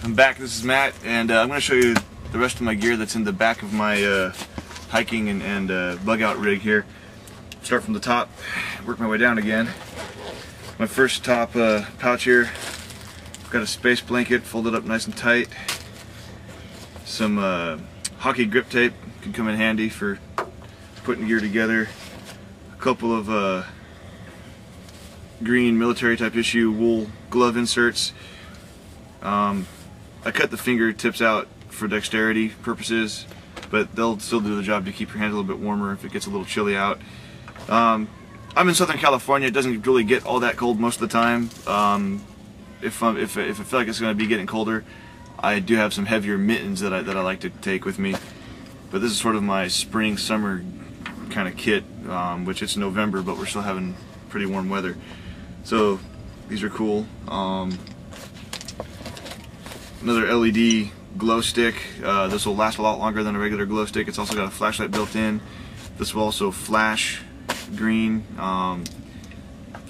I'm back. This is Matt, and I'm going to show you the rest of my gear that's in the back of my hiking and bug out rig here. Start from the top, work my way down again. My first top pouch here, I've got a space blanket folded up nice and tight. Some hockey grip tape can come in handy for putting gear together. A couple of green military type issue wool glove inserts. I cut the fingertips out for dexterity purposes, but they'll still do the job to keep your hands a little bit warmer if it gets a little chilly out. I'm in Southern California. It doesn't really get all that cold most of the time. If I feel like it's going to be getting colder, I do have some heavier mittens that I like to take with me. But this is sort of my spring summer kind of kit, which it's November, but we're still having pretty warm weather. So these are cool. Another LED glow stick. This will last a lot longer than a regular glow stick. It's also got a flashlight built in. This will also flash green. Can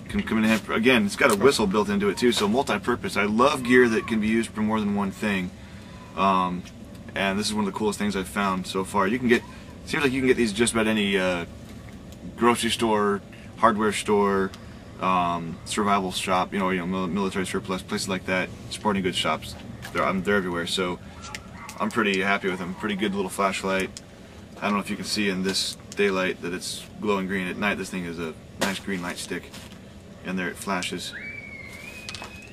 come in handy. Again, it's got a whistle built into it too, so multi-purpose. I love gear that can be used for more than one thing. And this is one of the coolest things I've found so far. You can get, seems like you can get these just about any grocery store, hardware store, survival shop, you know, military surplus, places like that, sporting goods shops. They're everywhere, so I'm pretty happy with them. Pretty good little flashlight. I don't know if you can see in this daylight that it's glowing green. At night, this thing is a nice green light stick, and there it flashes.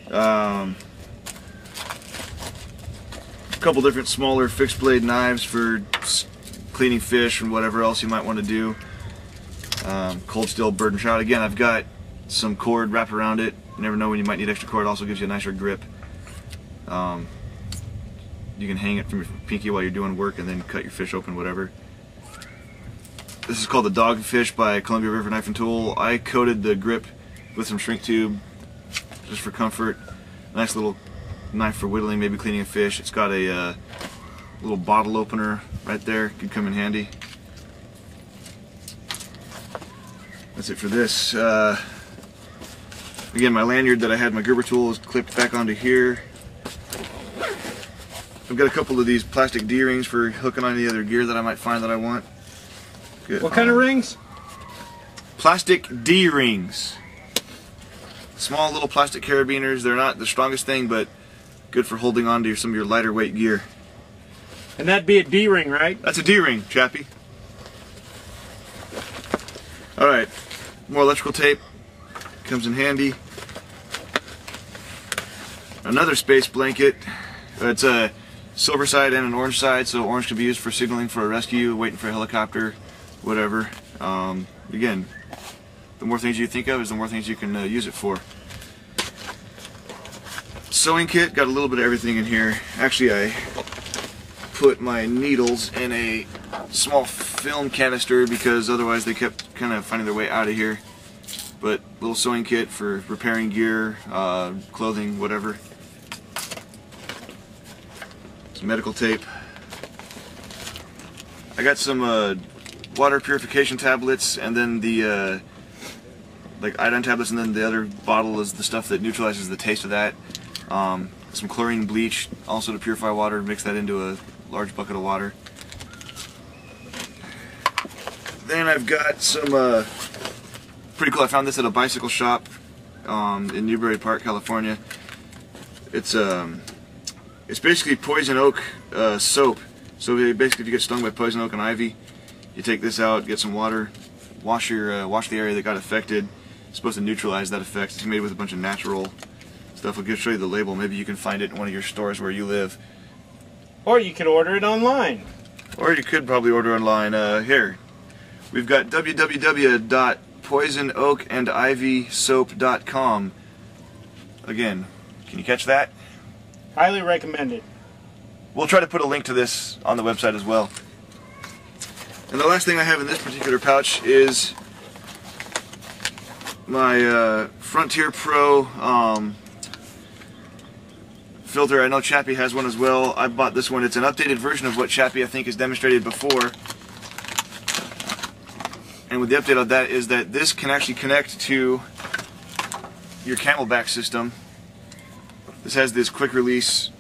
A couple different smaller fixed blade knives for cleaning fish and whatever else you might want to do. Cold steel bird and trout. Again, I've got some cord wrapped around it. You never know when you might need extra cord. It also gives you a nicer grip. You can hang it from your pinky while you're doing work and then cut your fish open, whatever. This is called the Dogfish by Columbia River Knife and Tool. I coated the grip with some shrink tube just for comfort. Nice little knife for whittling, maybe cleaning a fish. It's got a little bottle opener right there. Could come in handy. That's it for this. Again, my lanyard that I had my Gerber tool is clipped back onto here. I've got a couple of these plastic D-rings for hooking on any other gear that I might find that I want. Good. What kind of rings? Plastic D-rings. Small little plastic carabiners. They're not the strongest thing, but good for holding on to some of your lighter weight gear. And that'd be a D-ring, right? That's a D-ring, chappie. Alright, more electrical tape. Comes in handy. Another space blanket. It's a silver side and an orange side, so orange can be used for signaling for a rescue, waiting for a helicopter, whatever. Again, the more things you think of is the more things you can use it for. Sewing kit, got a little bit of everything in here. Actually, I put my needles in a small film canister because otherwise they kept kind of finding their way out of here. But little sewing kit for repairing gear, clothing, whatever. Some medical tape. I got some water purification tablets, and then the like iodine tablets, and then the other bottle is the stuff that neutralizes the taste of that. Some chlorine bleach, also to purify water. Mix that into a large bucket of water. Then I've got some pretty cool. I found this at a bicycle shop in Newberry Park, California. It's basically poison oak soap. So basically, if you get stung by poison oak and ivy, you take this out, get some water, wash the area that got affected. It's supposed to neutralize that effect. It's made with a bunch of natural stuff. I'll show you the label. Maybe you can find it in one of your stores where you live. Or you could order it online. Or you could probably order online. Here, we've got www.poisonoakandivysoap.com. Again, can you catch that? Highly recommended. We'll try to put a link to this on the website as well. And the last thing I have in this particular pouch is my Frontier Pro filter. I know Chappie has one as well. I bought this one. It's an updated version of what Chappie, I think, has demonstrated before. And with the update of that is that this can actually connect to your Camelback system. This has this quick release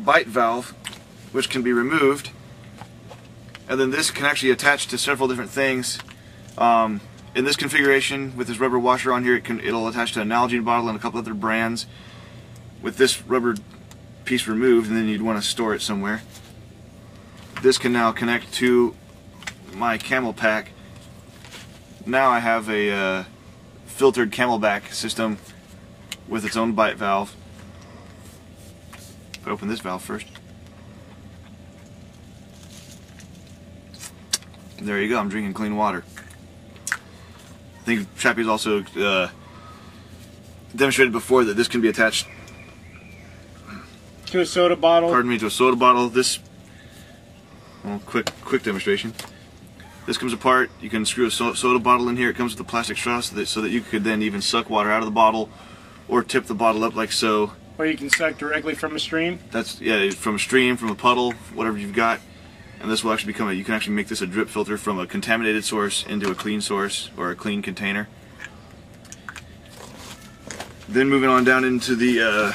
bite valve, which can be removed, and then this can actually attach to several different things. In this configuration, with this rubber washer on here, it'll attach to an Nalgene bottle and a couple other brands. With this rubber piece removed, and then you'd want to store it somewhere. This can now connect to my Camel Pack. Now I have a filtered Camelback system with its own bite valve. If I open this valve first. There you go, I'm drinking clean water. I think Chappie's also demonstrated before that this can be attached to a soda bottle. Pardon me, to a soda bottle. This, well, quick demonstration. This comes apart. You can screw a soda bottle in here. It comes with a plastic straw so that you could then even suck water out of the bottle, or tip the bottle up like so. Or you can suck directly from a stream. That's, yeah, from a stream, from a puddle, whatever you've got. And this will actually become you can actually make this a drip filter from a contaminated source into a clean source or a clean container. Then moving on down into the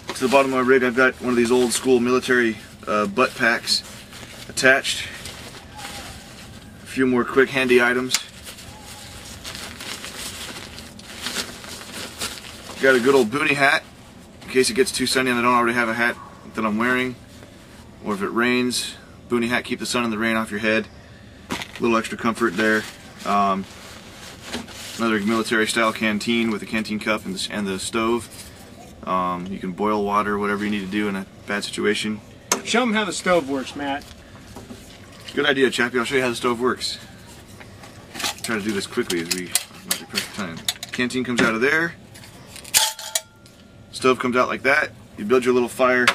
to the bottom of my rig, I've got one of these old school military butt packs attached. A few more quick handy items. Got a good old boonie hat in case it gets too sunny and I don't already have a hat that I'm wearing, or if it rains. Boonie hat, keep the sun and the rain off your head. A little extra comfort there. Another military style canteen with a canteen cup and the stove. You can boil water, whatever you need to do in a bad situation. Show them how the stove works, Matt. Good idea, Chappie. I'll show you how the stove works. Try to do this quickly as we might be pressed for time. Canteen comes out of there. Stove comes out like that. You build your little fire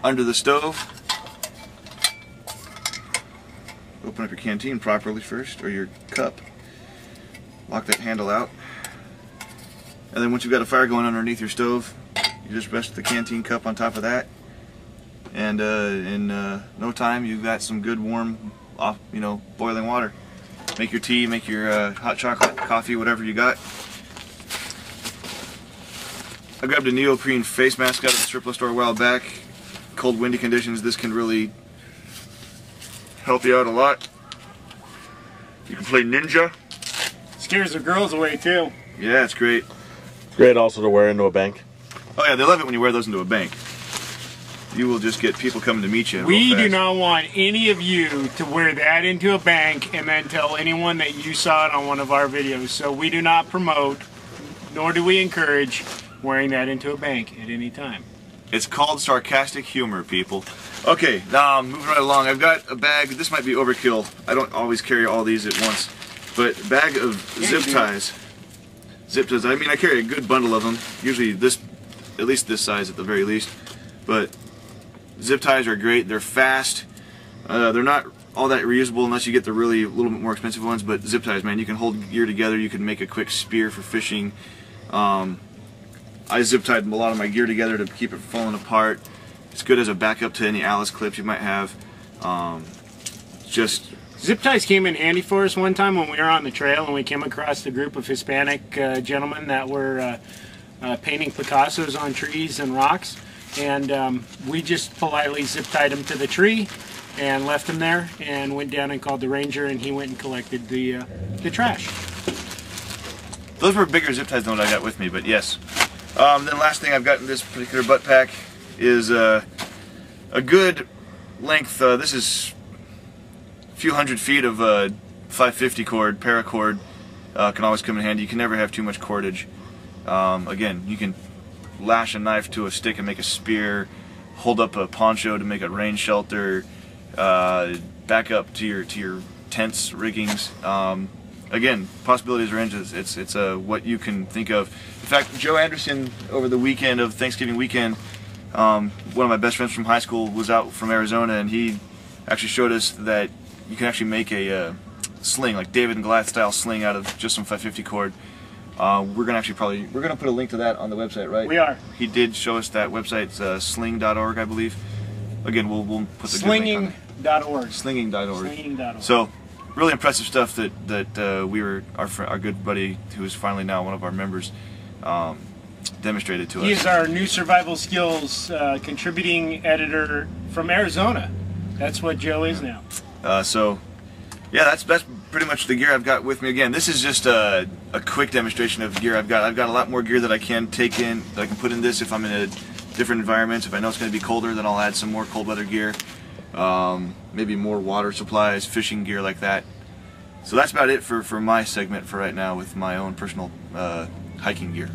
under the stove. Open up your canteen properly first, or your cup. Lock that handle out. And then once you've got a fire going underneath your stove, you just rest the canteen cup on top of that. And in no time, you've got some good warm, boiling water. Make your tea, make your hot chocolate, coffee, whatever you got. I grabbed a neoprene face mask out of the surplus store a while back. Cold, windy conditions, this can really help you out a lot. You can play ninja. Scares the girls away too. Yeah, it's great. Great also to wear into a bank. Oh yeah, they love it when you wear those into a bank. You will just get people coming to meet you. We do not want any of you to wear that into a bank and then tell anyone that you saw it on one of our videos. So we do not promote, nor do we encourage wearing that into a bank at any time. It's called sarcastic humor, people. Okay, now moving right along. I've got a bag. This might be overkill. I don't always carry all these at once. But a bag of zip ties. Zip ties. I mean, I carry a good bundle of them. Usually at least this size at the very least. But zip ties are great. They're fast. They're not all that reusable unless you get the really a little bit more expensive ones. But zip ties, man, you can hold gear together. You can make a quick spear for fishing. I zip tied a lot of my gear together to keep it from falling apart. It's good as a backup to any Alice clips you might have. Zip ties came in handy for us one time when we were on the trail and we came across a group of Hispanic gentlemen that were painting Picassos on trees and rocks, and we just politely zip tied them to the tree and left them there and went down and called the ranger, and he went and collected the trash. Those were bigger zip ties than what I got with me, but yes. Then last thing I've got in this particular butt pack is a good length. This is a few hundred feet of 550 cord, paracord. Can always come in handy. You can never have too much cordage. Again, you can lash a knife to a stick and make a spear, hold up a poncho to make a rain shelter, back up to your tents riggings. Again, possibilities are endless. It's what you can think of. In fact, Joe Anderson, over the weekend of Thanksgiving weekend, one of my best friends from high school was out from Arizona, and he actually showed us that you can actually make a sling, like David and Goliath style sling, out of just some 550 cord. We're gonna put a link to that on the website, right? We are. He did show us that website. It's sling.org, I believe. Again, we'll put the good link on Slinging.org. Slinging.org. Slinging.org. So, really impressive stuff that our good buddy, who is finally now one of our members, demonstrated to us. He is our new survival skills contributing editor from Arizona. That's what Joe is now. So, yeah, that's pretty much the gear I've got with me. Again, this is just a quick demonstration of gear I've got. I've got a lot more gear that I can take in, that I can put in this if I'm in a different environment. If I know it's going to be colder, then I'll add some more cold weather gear. Maybe more water supplies, fishing gear like that. So that's about it for my segment for right now with my own personal hiking gear.